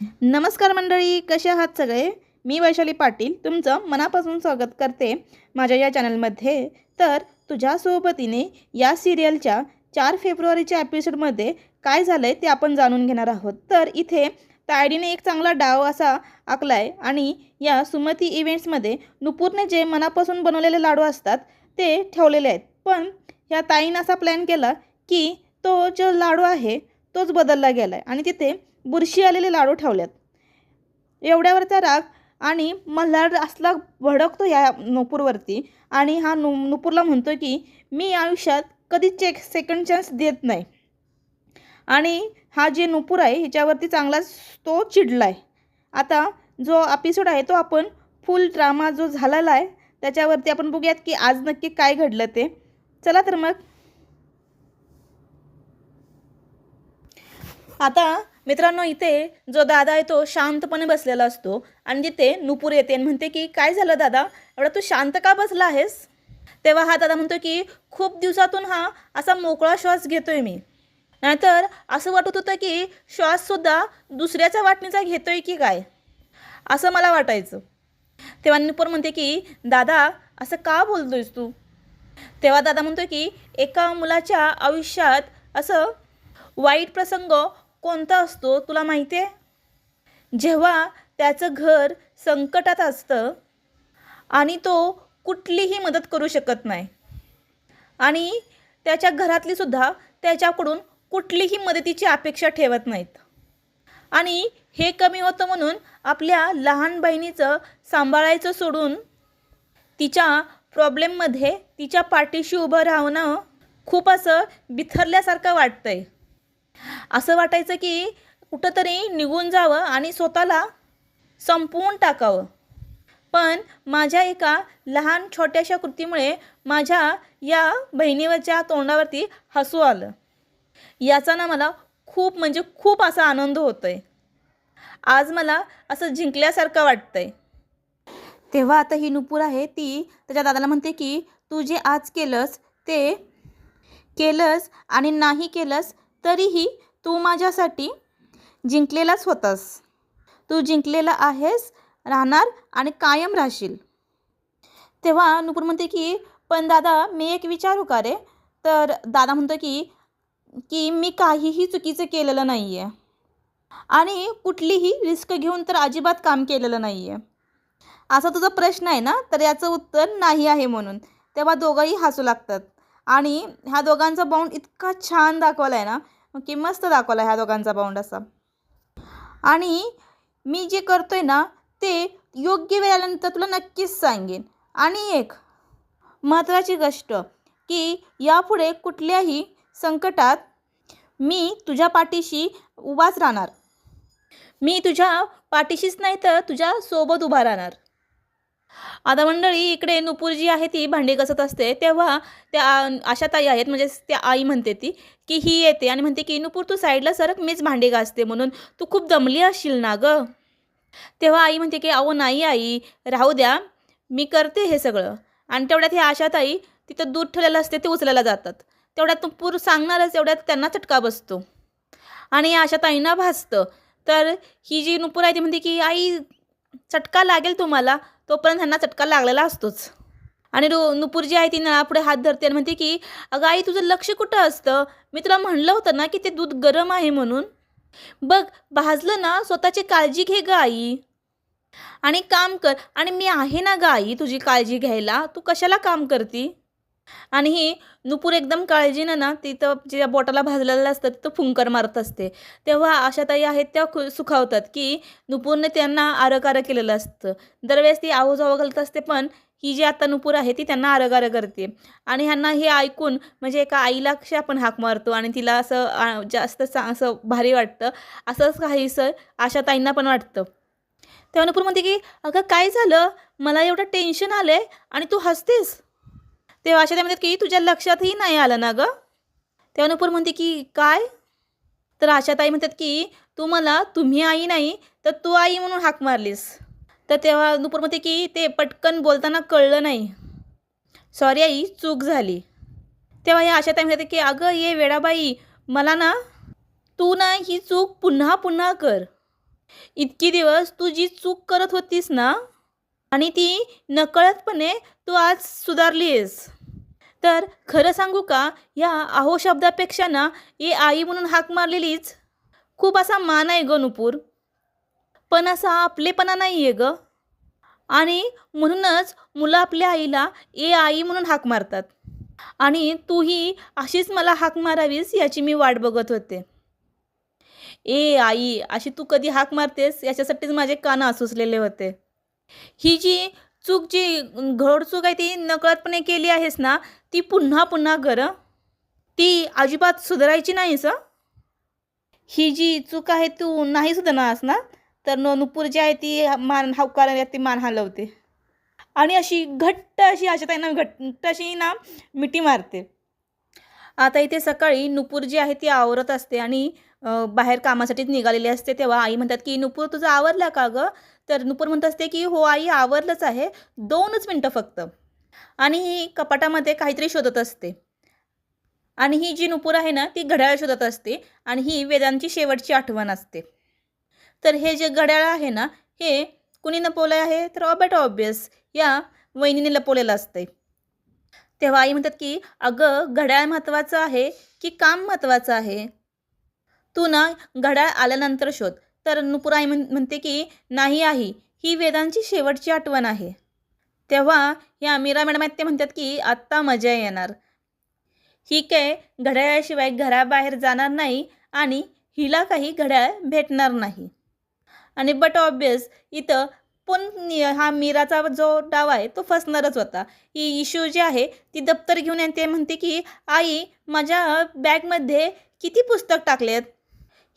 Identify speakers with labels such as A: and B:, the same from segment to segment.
A: नमस्कार मंडळी, कसे आहात सगळे? मी वैशाली पाटील तुमचं मनापासून स्वागत करते माझ्या या चॅनलमध्ये. तर तुझ्या सोबतीने या सिरियलच्या 4 फेब्रुवारीच्या एपिसोडमध्ये काय झालं आहे ते आपण जाणून घेणार आहोत. तर इथे तायडीने एक चांगला डाव असा आखला आहे आणि या सुमती इव्हेंट्समध्ये नुपूरने जे मनापासून बनवलेले लाडू असतात ते ठेवलेले आहेत. पण ह्या ताईनं असा प्लॅन केला की तो जो लाडू आहे तोच बदलला गेला आहे आणि तिथे बुरशी आलेले लाडू ठेवल्यात. एवढ्यावरचा राग आणि मल्हार असला भडकतो या नुपूरवरती आणि हा नुपूरला म्हणतो की मी आयुष्यात कधीच सेकंड चान्स देत नाही. आणि हा जे नुपूर आहे ह्याच्यावरती चांगलाच तो चिडला आहे. आता जो एपिसोड आहे तो आपण फुल ड्रामा जो झालेला आहे त्याच्यावरती आपण बघूयात की आज नक्की काय घडलं ते. चला तर मग. आता मित्रांनो, इथे जो दादा आहे तो शांतपणे बसलेला असतो आणि तिथे नुपूर येते आणि म्हणते की काय झालं दादा, एवढा तू शांत का बसला आहेस? तेव्हा हा दादा म्हणतो की खूप दिवसातून हा असा मोकळा श्वास घेतोय मी, नाहीतर असं वाटत होतं की श्वाससुद्धा दुसऱ्याच्या वाटणीचा घेतोय की काय, असं मला वाटायचं. तेव्हा नुपूर म्हणते की दादा असं का बोलतोयस तू? तेव्हा दादा म्हणतो की एका मुलाच्या आयुष्यात असं वाईट प्रसंग कोणता असतो तुला माहिती आहे? जेव्हा त्याचं घर संकटात असतं आणि तो कुठलीही मदत करू शकत नाही आणि त्याच्या घरातलीसुद्धा त्याच्याकडून कुठलीही मदतीची अपेक्षा ठेवत नाहीत. आणि हे कमी होतं म्हणून आपल्या लहान बहिणीचं सांभाळायचं सोडून तिच्या प्रॉब्लेममध्ये तिच्या पाठीशी उभं राहणं खूप असं बिथरल्यासारखं वाटतंय. असं वाटायचं की कुठंतरी निघून जावं आणि स्वतःला संपवून टाकावं. पण माझ्या एका लहान छोट्याशा कृतीमुळे माझ्या या बहिणीवरच्या तोंडावरती हसू आलं. याचा ना मला खूप म्हणजे खूप असा आनंद होतो आहे. आज मला असं जिंकल्यासारखं वाटतं आहे. तेव्हा आता ही नुपूर आहे ती त्याच्या दादाला म्हणते की तू जे आज केलंस ते केलंस आणि नाही केलंस तरीही तू माझ्यासाठी जिंकलेलाच होतास. तू जिंकलेला आहेस, राहणार आणि कायम राहशील. तेव्हा नुपूर म्हणते की पण दादा मी एक विचारू का रे? तर दादा म्हणतो की की मी काहीही चुकीचं केलेलं नाही आहे आणि कुठलीही रिस्क घेऊन तर अजिबात काम केलेलं नाही आहे. असा तुझा प्रश्न आहे ना, तर याचं उत्तर नाही आहे म्हणून. तेव्हा दोघंही हसू लागतात आणि ह्या दोघांचा बाउंड इतका छान दाखवला आहे ना की मस्त दाखवला ह्या दोघांचा बाउंड असा. आणि मी जे करतोय ना ते योग्य वेळ आल्यानंतर तुला नक्कीच सांगेन. आणि एक महत्त्वाची गोष्ट की यापुढे कुठल्याही संकटात मी तुझ्या पाठीशी उभाच राहणार. मी तुझ्या पाठीशीच नाही तर तुझ्या सोबत उभा राहणार. आता मंडळी इकडे नुपूर जी आहे ती भांडी घासत असते तेव्हा त्या आशाताई आहेत, म्हणजे त्या आई म्हणते ती की ही येते आणि म्हणते की नुपूर तू साईडला सरक, मीच भांडी घासते म्हणून, तू खूप दमली असशील ना गं. तेव्हा आई म्हणते की अहो नाही आई, राहू द्या, मी करते हे सगळं. आणि तेवढ्यात ही आशाताई तिथं दूध ठेवलेलं असते ते उचलायला जातात. तेवढ्यात नुपूर सांगणारच एवढ्यात त्यांना चटका बसतो आणि आशाताईंना भासतं. तर ही जी नुपूर आहे ती म्हणते की आई चटका लागेल तुम्हाला, तोपर्यंत ह्यांना चटका लागलेला असतोच. आणि नुपूर जी आहे ती नळापुढे हात धरते आणि म्हणते की अगं आई तुझं लक्ष कुठं असतं? मी तुला म्हणलं होतं ना की ते दूध गरम आहे म्हणून. बघ भाजलं ना, स्वतःची काळजी घे गं आई आणि काम कर. आणि मी आहे ना गं आई तुझी काळजी घ्यायला, तू कशाला काम करती? आणि ही नुपूर एकदम काळजीनं ना तिथं जे बोटाला भाजलेलं असतं तिथं फुंकर मारत असते. तेव्हा आशाताई आहेत त्या सुखावतात की नुपूरने त्यांना आरं केलेलं असतं. दरवेळेस ती आऊजाऊ घालत असते, पण ही जी आता नुपूर आहे ती त्यांना आरं करते. आणि ह्यांना हे ऐकून म्हणजे एका आईला कशी आपण हाक मारतो आणि तिला असं जास्त असं भारी वाटतं, असंच काहीसं आशाताईंना पण वाटतं. तेव्हा नुपूर म्हणते की अगं काय झालं, मला एवढं टेन्शन आलं आहे आणि तू हसतेस? तेव्हा आशाताई म्हणतात की तुझ्या लक्षातही नाही आलं ना गं. तेव्हा नुपूर म्हणते की काय? तर आशाताई म्हणतात की तू मला तुम्ही आई नाही तर तू आई म्हणून हाक मारलीस. तर तेव्हा नुपूर म्हणते की ते पटकन बोलताना कळलं नाही, सॉरी आई चूक झाली. तेव्हा या आशाताई म्हणतात की अगं ये वेडाबाई, मला ना तू ना ही चूक पुन्हा पुन्हा कर. इतकी दिवस तू जी चूक करत होतीस ना आणि ती नकळतपणे तू आज सुधारली आहेस. तर खरं सांगू का, या अहो शब्दापेक्षा ना ए आई म्हणून हाक मारलेलीच खूप असा मान आहे ग नुपूर. पण असा आपलेपणा नाही आहे ग. आणि म्हणूनच मुलं आपल्या आईला ए आई म्हणून हाक मारतात. आणि तूही अशीच मला हाक मारावीस याची मी वाट बघत होते. ए आई अशी तू कधी हाक मारतेस याच्यासाठीच माझे कान आसुसलेले होते. ही जी चूक जी घोडचूक आहे ती नकळतपणे केली आहेस ना, ती पुन्हा पुन्हा कर हं. ती अजिबात सुधारायची नाहीस हं. ही जी चूक आहे तू नाही सुधारणारस ना, तर नुपूर जी आहे ती मान हवकाराने ती मान हलवते आणि अशी घट्ट अशी आशाताईंना घट्ट अशी ना मिठी मारते. आता इथे सकाळी नुपूर जी आहे ती आवरत असते आणि बाहेर कामासाठीच निघालेली असते. तेव्हा आई म्हणतात की "नुपूर तुझं आवरलं का गं?" तर नुपूर म्हणत असते की "हो आई आवरलंच आहे. 2च मिनिटं फक्त." आणि ही कपाटामध्ये काहीतरी शोधत असते. आणि ही जी नुपूर आहे ना ती घड्याळ शोधत असते आणि ही वेदांची शेवटची आठवण असते. तर हे जे घड्याळ आहे ना, हे कुणी लपवलं आहे? तर ऑब्वियस या वहिनीने लपवलेलं असतंय. तेव्हा आई म्हणतात की "अगं घड्याळ महत्त्वाचं आहे की काम महत्त्वाचं आहे? तू ना घड्याळ आल्यानंतर शोध." तर नुपूर आई म्हणते की "नाही आई, ही वेदांची शेवटची आठवण आहे." तेव्हा या मीरा मॅडम आहेत ते म्हणतात की "आत्ता मजा येणार. ही काय घड्याळाशिवाय घराबाहेर जाणार नाही आणि हिला काही घड्याळ भेटणार नाही." आणि बट ऑब्वियस इथं पण हा मीराचा जो डाव आहे तो फसणारच होता. ही इशू जी आहे ती दप्तर घेऊन येते म्हणते की "आई माझ्या बॅगमध्ये किती पुस्तक टाकलेत?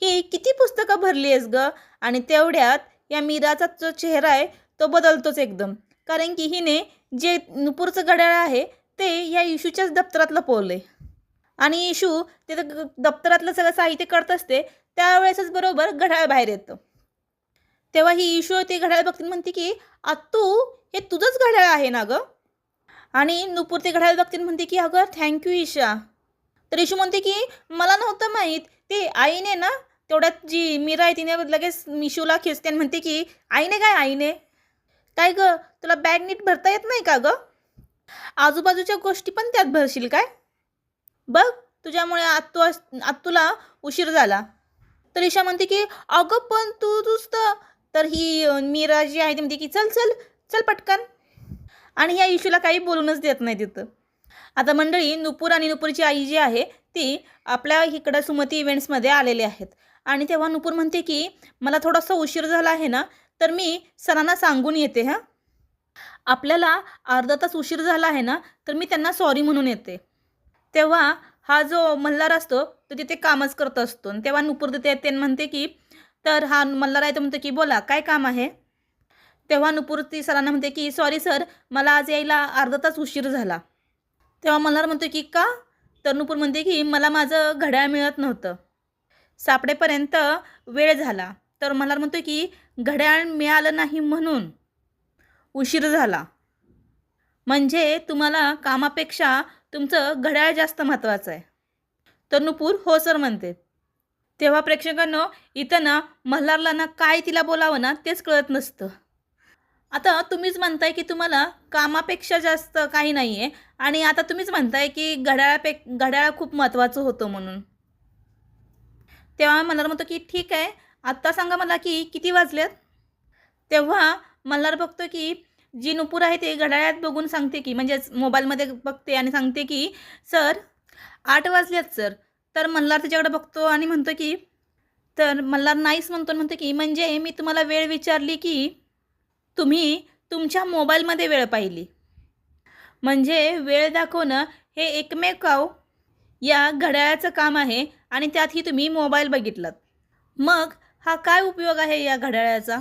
A: ही किती पुस्तकं भरली आहेस गं?" आणि तेवढ्यात या मीराचा जो चेहरा आहे तो बदलतोच एकदम. कारण की हिने जे नुपूरचं घड्याळ आहे ते या इशूच्याच दप्तरात लपवलं आहे. आणि इशू तिथं दप्तरातलं सगळं साहित्य करत असते त्यावेळेसच बरोबर घड्याळ बाहेर येतं. तेव्हा ही इशू ते घड्याळ बघते म्हणते की "आत्तू हे तुझंच घड्याळ आहे ना गं?" आणि नुपूर ते घड्याळ बघते म्हणते की "अगं थँक्यू ईशा." तर इशू म्हणते की "मला नव्हतं माहीत." ते आईने ना तेवढ्यात जी मीरा आहे तिने लगेच इशूला खेचते आणि म्हणते की "आईने काय आईने? काय गं तुला बॅग नीट भरता येत नाही का गं? आजूबाजूच्या गोष्टी पण त्यात भरशील काय? बघ तुझ्यामुळे आत्तूला उशीर झाला." तर ईशा म्हणते की "अगं पण तूच तर ही मीरा जी आहे ती म्हणते की "चल चल चल पटकन." आणि ह्या इशूला काही बोलूनच देत नाही तिथं. आता मंडळी नुपूर आणि नुपूरची आई जी आहे ती आपल्या इकडं सुमती इव्हेंट्समध्ये आलेले आहेत. आणि तेव्हा नुपूर म्हणते की "मला थोडासा उशीर झाला आहे ना, तर मी सरांना सांगून येते हां. आपल्याला अर्धा तास उशीर झाला आहे ना, तर मी त्यांना सॉरी म्हणून येते." तेव्हा हा जो मल्हार असतो तो तिथे कामच करत असतो आणि तेव्हा नुपूर तिथे येते आणि म्हणते की तर हा मल्हार आहे तो म्हणतो की "बोला काय काम आहे?" तेव्हा नुपूर ती सरांना म्हणते की "सॉरी सर, मला आज यायला अर्धा तास उशीर झाला." तेव्हा मल्हार म्हणतो की "का?" तर नुपूर म्हणते की "मला माझं घड्याळ मिळत नव्हतं. सापडेपर्यंत वेळ झाला." तर मल्हार म्हणतो की "घड्याळ मिळालं नाही म्हणून उशीर झाला. म्हणजे तुम्हाला कामापेक्षा तुमचं घड्याळ जास्त महत्त्वाचं आहे." तर नुपूर "हो सर" म्हणते. तेव्हा प्रेक्षकांनो इथं ना मल्हारला ना काय तिला बोलावं ना तेच कळत नसतं. आता तुम्हीच म्हणताय की तुम्हाला कामापेक्षा जास्त काही नाही आहे आणि आता तुम्हीच म्हणताय की घड्याळ खूप महत्त्वाचं होतं म्हणून. तेव्हा मल्हार म्हणतो की "ठीक आहे, आत्ता सांगा मला की किती वाजलेत?" तेव्हा मल्हार बघतो की जी नुपूर आहे ते घड्याळात बघून सांगते की म्हणजेच मोबाईलमध्ये बघते आणि सांगते की "सर 8 वाजलेत सर." तर मल्हार तिच्याकडे बघतो आणि म्हणतो की तर मल्हार नाहीच म्हणतो आणि म्हणतो की "म्हणजे मी तुम्हाला वेळ विचारली की तुम्ही तुमच्या मोबाईलमध्ये वेळ पाहिली. म्हणजे वेळ दाखवणं हे एकमेकाव या घड्याळाचं काम आहे आणि त्यातही तुम्ही मोबाईल बघितलात. मग हा काय उपयोग आहे या घड्याळाचा?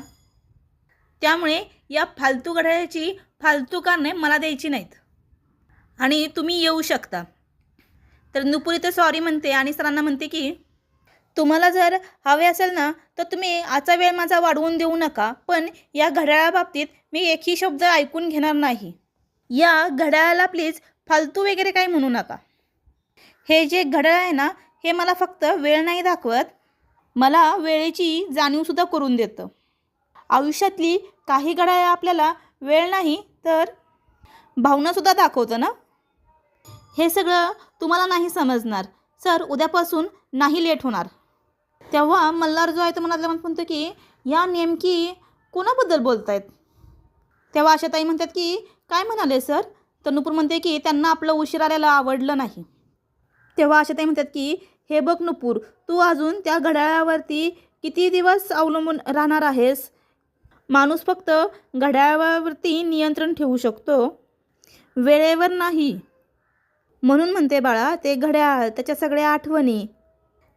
A: त्यामुळे या फालतू घड्याळाची फालतू कारणे मला द्यायची नाहीत आणि तुम्ही येऊ शकता." तर नुपूर इथे सॉरी म्हणते आणि सरांना म्हणते की "तुम्हाला जर हवे असेल ना तर तुम्ही आजचा वेळ माझा वाढवून देऊ नका, पण या घड्याळाबाबतीत मी एकही शब्द ऐकून घेणार नाही. या घड्याळाला प्लीज फालतू वगैरे काही म्हणू नका. हे जे घड्याळ आहे ना हे मला फक्त वेळ नाही दाखवत, मला वेळेची जाणीवसुद्धा करून देतं. आयुष्यातली काही घड्याळ आपल्याला वेळ नाही तर भावनासुद्धा दाखवतं ना. हे सगळं तुम्हाला नाही समजणार. सर उद्यापासून नाही लेट होणार. तेव्हा मल्हार जो आहे तो मनातल्या मनात म्हणतो की या नेमकी कोणाबद्दल बोलतायत. तेव्हा आशाताई म्हणतात की काय म्हणाले सर. तर नुपूर म्हणते की त्यांना आपलं उशीर आल्याला आवडलं नाही. तेव्हा आशाताई म्हणतात की हे बघ नुपूर, तू अजून त्या घड्याळावरती किती दिवस अवलंबून राहणार आहेस. माणूस फक्त घड्याळावरती नियंत्रण ठेवू शकतो, वेळेवर नाही. म्हणून म्हणते बाळा ते घड्याळ, त्याच्या सगळ्या आठवणी.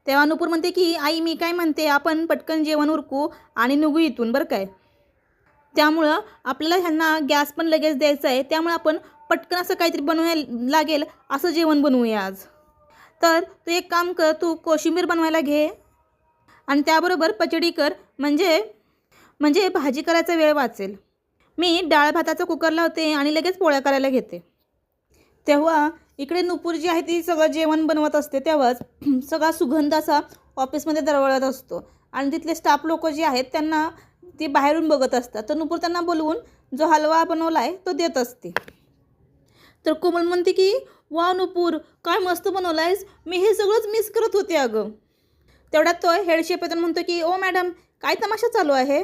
A: तेव्हा नुपूर म्हणते की आई मी काय म्हणते, आपण पटकन जेवण उरकू आणि निघू इथून बरं काय. त्यामुळं आपल्याला ह्यांना गॅस पण लगेच द्यायचा आहे, त्यामुळे आपण पटकन असं काहीतरी बनवायला लागेल असं जेवण बनवूया आज. तर तू एक काम कर, तू कोशिंबीर बनवायला घे आणि त्याबरोबर पचडी कर, म्हणजे भाजी करायचा वेळ वाचेल. मी डाळ भाताचा कुकर लावते आणि लगेच पोळ्या करायला घेते. तेव्हा इकडे नुपूर जी आहे ती सगळं जेवण बनवत असते. तेव्हाच सगळा सुगंध असा ऑफिसमध्ये दरवळत असतो आणि तिथले स्टाफ लोक जे आहेत त्यांना ते बाहेरून बघत असतात. तर नुपूर त्यांना बोलवून जो हलवा बनवला आहे तो देत असते. तर कोमल म्हणते की वा नुपूर काय मस्त बनवला आहेस, मी हे सगळंच मिस करत होते अगं. तेवढ्यात तो हेड शेफ येताना म्हणतो की ओ मॅडम काय तमाशा चालू आहे,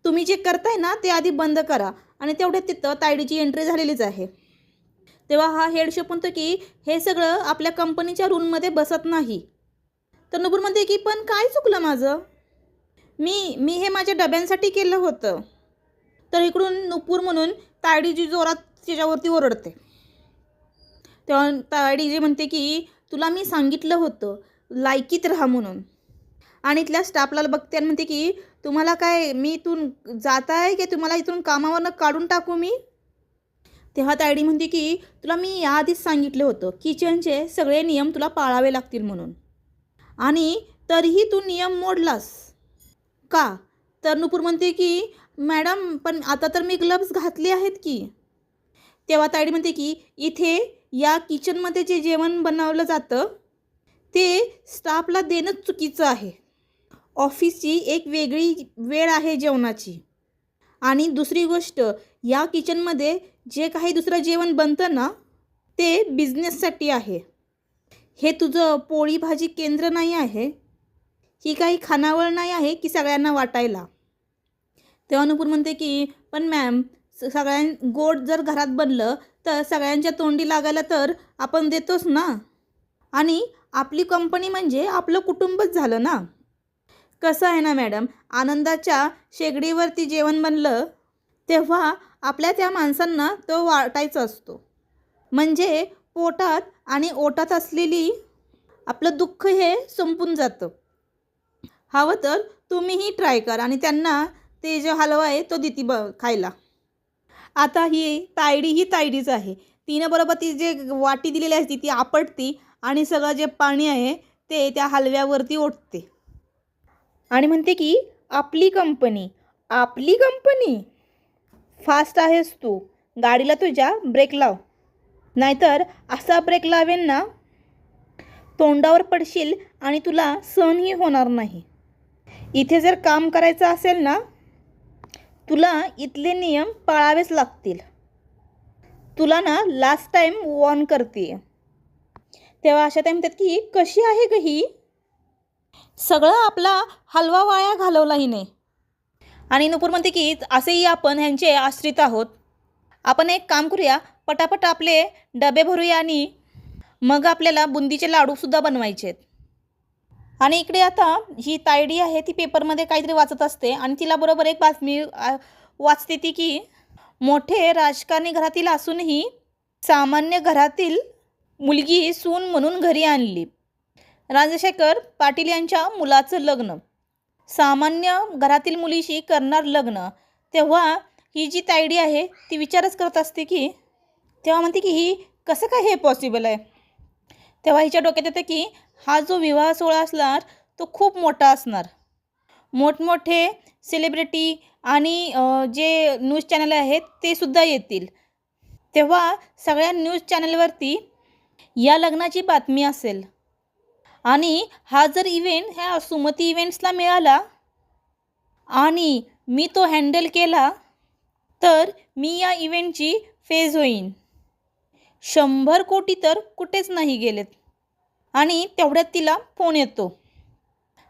A: तुम्ही जे करताय ना ते आधी बंद करा. आणि तेवढ्यात तिथं तायडीची एंट्री झालेलीच आहे. तेव्हा हा हेड शेफ म्हणतो की हे सगळं आपल्या कंपनीच्या रूलमध्ये बसत नाही. तर नुपूर म्हणते की पण काय चुकलं माझं, मी हे माझ्या डब्यांसाठी केलं होतं. तर इकडून नुपूर म्हणून तायडीची जोरात त्याच्यावरती ओरडते. तेव्हा तायडी जे म्हणते की तुला मी सांगितलं होतं लायकीत राहा म्हणून. आणि इथल्या स्टाफला बघते आणि म्हणते की तुम्हाला काय मी इथून जात आहे की तुम्हाला इथून कामावरनं काढून टाकू मी. तेव्हा तायडी म्हणते की तुला मी याआधीच सांगितलं होतं किचनचे सगळे नियम तुला पाळावे लागतील म्हणून, आणि तरीही तू नियम मोडलास का. तर नुपूर म्हणते की मॅडम पण आता तर मी ग्लव्स घातले आहेत की. तेव्हा तायडी म्हणते की इथे या किचनमध्ये जे जेवण बनवलं जातं ते स्टाफला देणंच चुकीचं आहे. ऑफिसची एक वेगळी वेळ आहे जेवणाची. आणि दुसरी गोष्ट, या किचनमध्ये जे काही दुसरं जेवण बनतं ना ते बिझनेससाठी आहे. हे तुझं पोळी भाजी केंद्र नाही आहे, ही काही खानावळ नाही आहे की सगळ्यांना वाटायला. तेव्हा नुपूर म्हणते की पण मॅम गोड जर घरात बनलं तर सगळ्यांच्या तोंडी लागायला तर आपण देतोच ना, आणि आपली कंपनी म्हणजे आपलं कुटुंबच झालं ना. कसं आहे ना मॅडम, आनंदाच्या शेगडीवरती जेवण बनलं तेव्हा आपल्या त्या माणसांना तो वाटायचा असतो. म्हणजे पोटात आणि ओटात असलेली आपलं दुःख हे संपून जातं. हवं तर तुम्हीही ट्राय करा आणि त्यांना ते जो हलवा आहे तो देती खायला. आता ही तायडीच आहे. तिनं बरोबर ती जे वाटी दिलेली असते ती आपटती आणि सगळं जे पाणी आहे ते त्या हलव्यावरती ओतते आणि म्हणते की आपली कंपनी फास्ट आहेस तू, गाडीला तुझ्या ब्रेक लाव, नाहीतर असा ब्रेक लावेन ना तोंडावर पडशील आणि तुला सहनही होणार नाही. इथे जर काम करायचं असेल ना तुला इथले नियम पाळावेच लागतील. तुला ना लास्ट टाईम वॉर्न करते. तेव्हा आशाताई म्हणतात की कशी आहे ग ही, सगळं आपला हलवा वाया घालवला हिने. आणि नुपूर म्हणते की असेही आपण ह्यांचे आश्रित आहोत. आपण एक काम करूया, पटापट आपले डबे भरूया आणि मग आपल्याला बुंदीचे लाडूसुद्धा बनवायचे आहेत. आणि इकडे आता ही तायडी आहे ती पेपरमध्ये काहीतरी वाचत असते आणि तिला बरोबर एक बातमी वाचते ती की मोठे राजकारणी घरातील असूनही सामान्य घरातील मुलगी सून म्हणून घरी आणली. राजशेखर पाटील यांच्या मुलाचं लग्न, सामान्य घरातील मुलीशी करणार लग्न. तेव्हा ही जी तायडी आहे ती विचारच करत असते की तेव्हा म्हणते की ही कसं काय हे पॉसिबल आहे. तेव्हा हिच्या डोक्यात येतं की हा जो विवाह सोहळा असणार तो खूप मोठा असणार, मोठमोठे सेलिब्रिटी आणि जे न्यूज चॅनल आहेत ते सुद्धा येतील. तेव्हा सगळ्या न्यूज चॅनलवरती या लग्नाची बातमी असेल आणि हा जर इव्हेंट ह्या सुमती इव्हेंट्सला मिळाला आणि मी तो हँडल केला तर मी या इव्हेंटची फेज होईन. 100 कोटी तर कुठेच नाही गेलेत. आणि तेवढ्यात तिला फोन येतो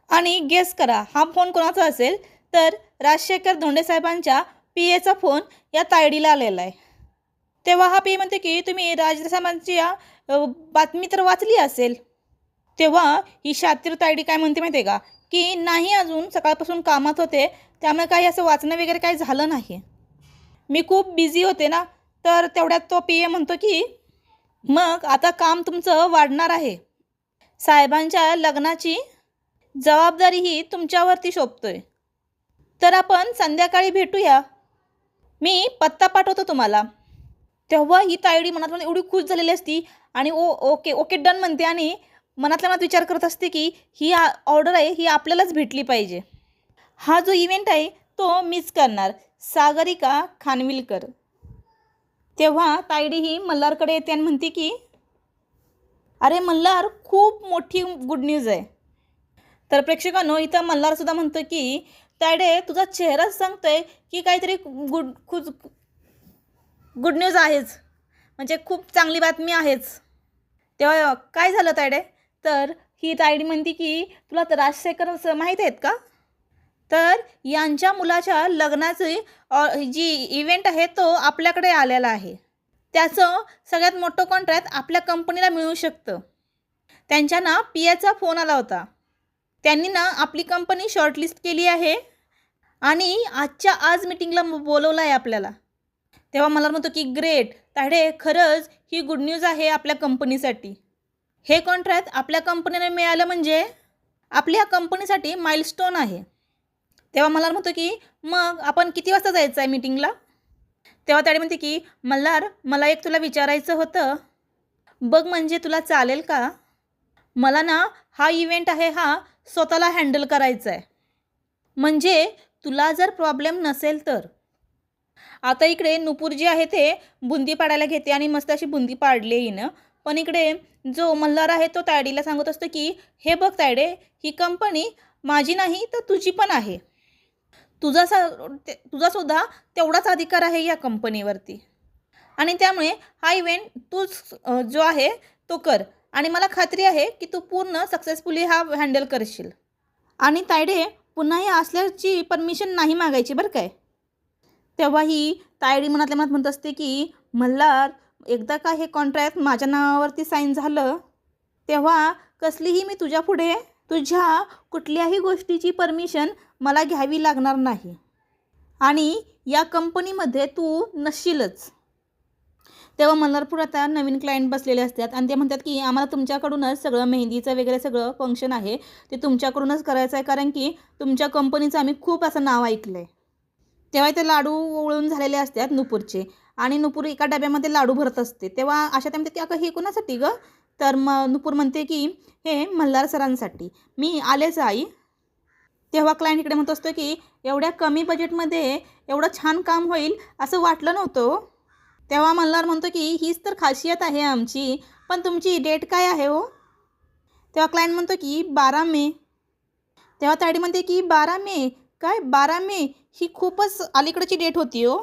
A: आणि गेस करा हा फोन कोणाचा असेल तर राजशेखर धोंडे साहेबांच्या PAचा फोन या तायडीला आलेला आहे. तेव्हा हा PA म्हणते की तुम्ही राजसाहेबांची बातमी तर वाचली असेल. तेव्हा ही शातीर तायडी काय म्हणते माहिती आहे का की नाही, अजून सकाळपासून कामात होते त्यामुळे काही असं वाचणं वगैरे काही झालं नाही, मी खूप बिझी होते ना. तर तेवढ्यात तो PA म्हणतो की मग आता काम तुमचं वाढणार आहे. साहेबांच्या लग्नाची जबाबदारी ही तुमच्यावरती शोभतोय. तर आपण संध्याकाळी भेटूया, मी पत्ता पाठवतो तुम्हाला. तेव्हा ही तायडी मनात एवढी खुश झालेली असती आणि ओके ओके डन म्हणते आणि मनातल्या मनात विचार करत असते की ही ऑर्डर आहे ही आपल्यालाच भेटली पाहिजे. हा जो इव्हेंट आहे तो मिस करणार सागरिका खानविलकर. तेव्हा तायडी ही मल्हारकडे येते आणि म्हणते की अरे मल्हार, खूप मोठी गुड न्यूज आहे. तर प्रेक्षकांनो, इथं मल्हारसुद्धा म्हणतो की तायडे, तुझा चेहराच सांगतोय की काहीतरी गुड न्यूज आहेच, म्हणजे खूप चांगली बातमी आहेच. तेव्हा काय झालं तायडे? तर ही तायडी म्हणते की तुला तर राजशेखर माहीत आहेत का? तर यांच्या मुलाच्या लग्नाची जी इव्हेंट आहे तो आपल्याकडे आलेला आहे. त्याचं सगळ्यात मोठं कॉन्ट्रॅक्ट आपल्या कंपनीला मिळू शकतं. त्यांच्या ना PAचा फोन आला होता. त्यांनी ना आपली कंपनी शॉर्टलिस्ट केली आहे आणि आजच्या आज मीटिंगला बोलवलं आहे आपल्याला. तेव्हा मला म्हणतो की ग्रेट तायडे, खरंच ही गुड न्यूज आहे आपल्या कंपनीसाठी. हे कॉन्ट्रॅक्ट आपल्या कंपनीने मिळालं म्हणजे आपल्या कंपनीसाठी माइलस्टोन आहे. तेव्हा मला म्हणतो की मग आपण किती वाजता जायचं आहे मीटिंगला? तेव्हा तायडी म्हणते की मल्हार, मला एक तुला विचारायचं होतं, बघ म्हणजे तुला चालेल का? मला ना हा इव्हेंट आहे हा स्वतःला हँडल करायचा आहे, म्हणजे तुला जर प्रॉब्लेम नसेल तर. आता इकडे नुपूर जी आहे ते बुंदी पाडायला घेते आणि मस्त अशी बुंदी पाडली हिनं. पण इकडे जो मल्हार आहे तो तायडीला सांगत असतो की हे बघ तायडे, ही कंपनी माझी नाही तर तुझी पण आहे. तुझासुद्धा तेवढाच अधिकार आहे या कंपनीवरती आणि त्यामुळे हा इव्हेंट तूच जो आहे तो कर आणि मला खात्री आहे की तू पूर्ण सक्सेसफुली हा हँडल करशील. आणि तायडे, पुन्हा हे असल्याची परमिशन नाही मागायची बरं काय. तेव्हा ही तायडी मनातल्या मनात म्हणत असते की मल्हार, एकदा का हे कॉन्ट्रॅक्ट माझ्या नावावरती साईन झालं तेव्हा कसलीही मी तुझ्या पुढे तुझ्या कुठल्याही गोष्टीची परमिशन मला घ्यावी लागणार नाही आणि या कंपनीमध्ये तू नसशीलच. तेव्हा मल्हारपूर आता नवीन क्लायंट बसलेले असतात आणि ते म्हणतात की आम्हाला तुमच्याकडूनच सगळं मेहंदीचं वगैरे सगळं फंक्शन आहे ते तुमच्याकडूनच करायचं आहे, कारण की तुमच्या कंपनीचं आम्ही खूप असं नाव ऐकलं आहे. तेव्हा ते लाडू वळून झालेले असतात नुपूरचे आणि नुपूर एका डब्यामध्ये लाडू भरत असते. तेव्हा अशा ते म्हणतात की अगं हे कोणासाठी गं? तर नुपूर म्हणते की हे मल्हार सरांसाठी, मी आलेच आई. तेव्हा क्लायंट इकडे म्हणत असतो की एवढ्या कमी बजेटमध्ये एवढं छान काम होईल असं वाटलं नव्हतं. तेव्हा मल्हार म्हणतो की हीच तर खासियत आहे आमची, पण तुमची डेट काय आहे हो? तेव्हा क्लायंट म्हणतो की 12 मे. तेव्हा तायडी म्हणते की 12 मे काय? 12 मे ही खूपच अलीकडची डेट होती हो,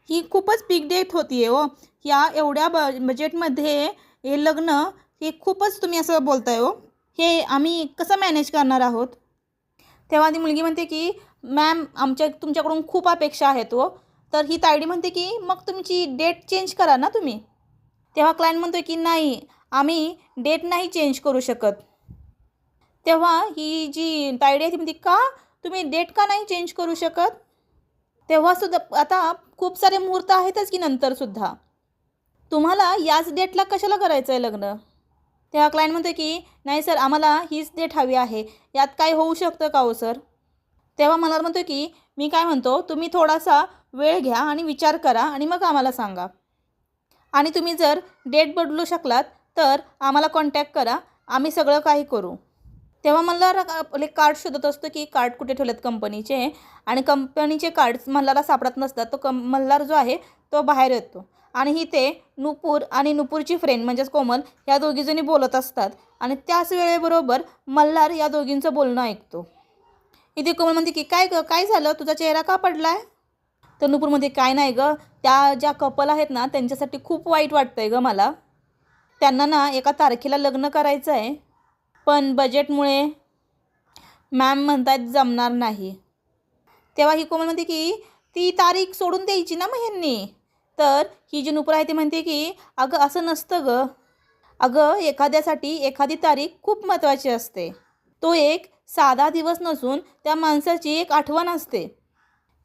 A: ही खूपच बिग डेट होती आहे हो. या एवढ्या बजेटमध्ये हे लग्न हे खूपच तुम्ही असं बोलताय हो, हे आम्ही कसं मॅनेज करणार आहोत? तेव्हा ती मुलगी म्हणते की मॅम, तुमच्याकडून खूप अपेक्षा आहेत हो. तर ही तायडी म्हणते की मग तुमची डेट चेंज करा ना तुम्ही. तेव्हा क्लायंट म्हणतो की नाही, आम्ही डेट नाही चेंज करू शकत. तेव्हा ही जी तायडी आहे ती म्हणते का तुम्ही डेट का नाही चेंज करू शकत? तेव्हासुद्धा आता खूप सारे मुहूर्त आहेतच की नंतरसुद्धा, तुम्हाला याच डेटला कशाला करायचं आहे लग्न? तेव्हा क्लायंट म्हणतो की नाही सर, आम्हाला हीच डेट हवी आहे, यात काय होऊ शकतं का हो सर? तेव्हा मला म्हणतो की मी काय म्हणतो, तुम्ही थोडासा वेळ घ्या आणि विचार करा आणि मग आम्हाला सांगा आणि तुम्ही जर डेट बदलू शकलात तर आम्हाला कॉन्टॅक्ट करा, आम्ही सगळं काही करू. तेव्हा मल्हार आपले कार्ड शोधत असतो की कार्ड कुठे ठेवलेत कंपनीचे आणि कंपनीचे कार्ड्स मल्हारला सापडत नसतात. तो मल्हार जो आहे तो बाहेर येतो आणि इथे नुपूर आणि नुपूरची फ्रेंड म्हणजेच कोमल ह्या दोघीजणी बोलत असतात आणि त्याच वेळेबरोबर मल्हार या दोघींचं बोलणं ऐकतो. इथे कोमल म्हणते की काय झालं, तुझा चेहरा का पडला आहे? तर नुपूर म्हणते काय नाही गं, त्या ज्या कपल आहेत ना त्यांच्यासाठी खूप वाईट वाटतं आहे गं मला. त्यांना ना एका तारखेला लग्न करायचं आहे, पण बजेटमुळे मॅम म्हणतात जमणार नाही. तेव्हा ही कोमल म्हणते की ती तारीख सोडून द्यायची ना मग ह्यांनी. तर ही जी नुपूर आहे ती म्हणते की अगं असं नसतं गं, अगं एखाद्यासाठी एखादी तारीख खूप महत्त्वाची असते. तो एक साधा दिवस नसून त्या माणसाची एक आठवण असते.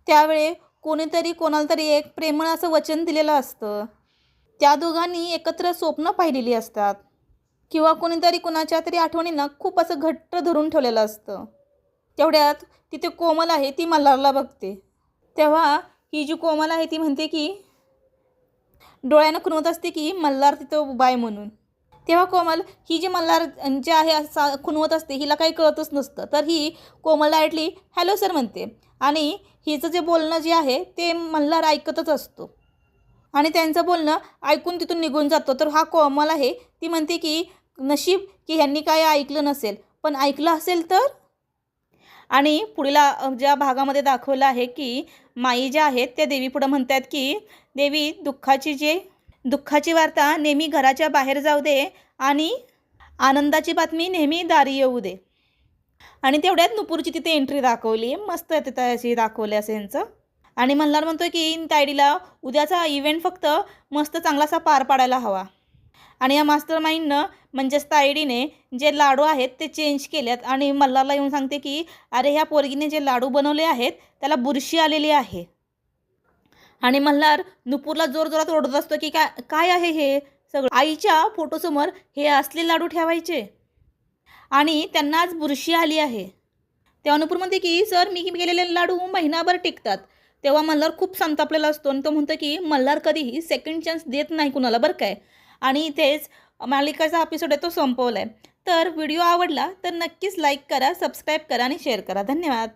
A: त्यावेळी कोणीतरी कोणाला तरी एक प्रेमळ असं वचन दिलेलं असतं. त्या दोघांनी एकत्र स्वप्न पाहिलेली असतात किंवा कोणीतरी कोणाच्या तरी आठवणींना खूप असं घट्ट धरून ठेवलेलं असतं. तेवढ्यात तिथे कोमल आहे ती मल्हारला बघते. तेव्हा ही जी कोमल आहे ती म्हणते की डोळ्यानं खुणवत असते की मल्हार तिथं उभा आहे म्हणून. तेव्हा कोमल ही जी मल्हार जे आहे असं खुणवत असते, हिला काही कळतच नसतं. तर ही कोमल डायरेक्टली हॅलो सर म्हणते आणि हिचं जे बोलणं जे आहे ते मल्हार ऐकतच असतो आणि त्यांचं बोलणं ऐकून तिथून निघून जातो. तर हा कोमल आहे ती म्हणते की नशीब की ह्यांनी काय ऐकलं नसेल, पण ऐकलं असेल तर. आणि पुढील ज्या भागामध्ये दाखवलं आहे की माई ज्या आहेत त्या देवीपुढं म्हणतात की देवी दुःखाची वार्ता नेहमी घराच्या बाहेर जाऊ दे आणि आनंदाची बातमी नेहमी दारी येऊ दे. आणि तेवढ्यात नुपूरची तिथे एंट्री दाखवली, मस्त तिथं अशी दाखवली असं यांचं. आणि मल्हार म्हणतोय की तायडीला उद्याचा इव्हेंट फक्त मस्त चांगलासा पार पाडायला हवा. आणि या मास्टर माइंडनं म्हणजेच तायडीने जे लाडू आहेत ते चेंज केलेत आणि मल्हारला येऊन सांगते की अरे ह्या पोरगीने जे लाडू बनवले आहेत त्याला बुरशी आलेली आहे. आणि मल्हार नुपूरला जोरजोरात ओरडत असतो की काय आहे हे सगळं, आईच्या फोटोसमोर हे असले लाडू ठेवायचे आणि त्यांना आज बुरशी आली आहे. तेव्हा नुपूर म्हणते की सर मी केलेले लाडू महिनाभर टिकतात. तेव्हा मल्हार खूप संतापलेला असतो आणि तो म्हणतो की मल्हार कधीही सेकंड चान्स देत नाही कुणाला बरं काय. आणि इथेच मालिकाचा एपिसोड आहे तो संपवला आहे. तर व्हिडिओ आवडला तर नक्कीच लाईक करा, सबस्क्राईब करा आणि शेअर करा. धन्यवाद.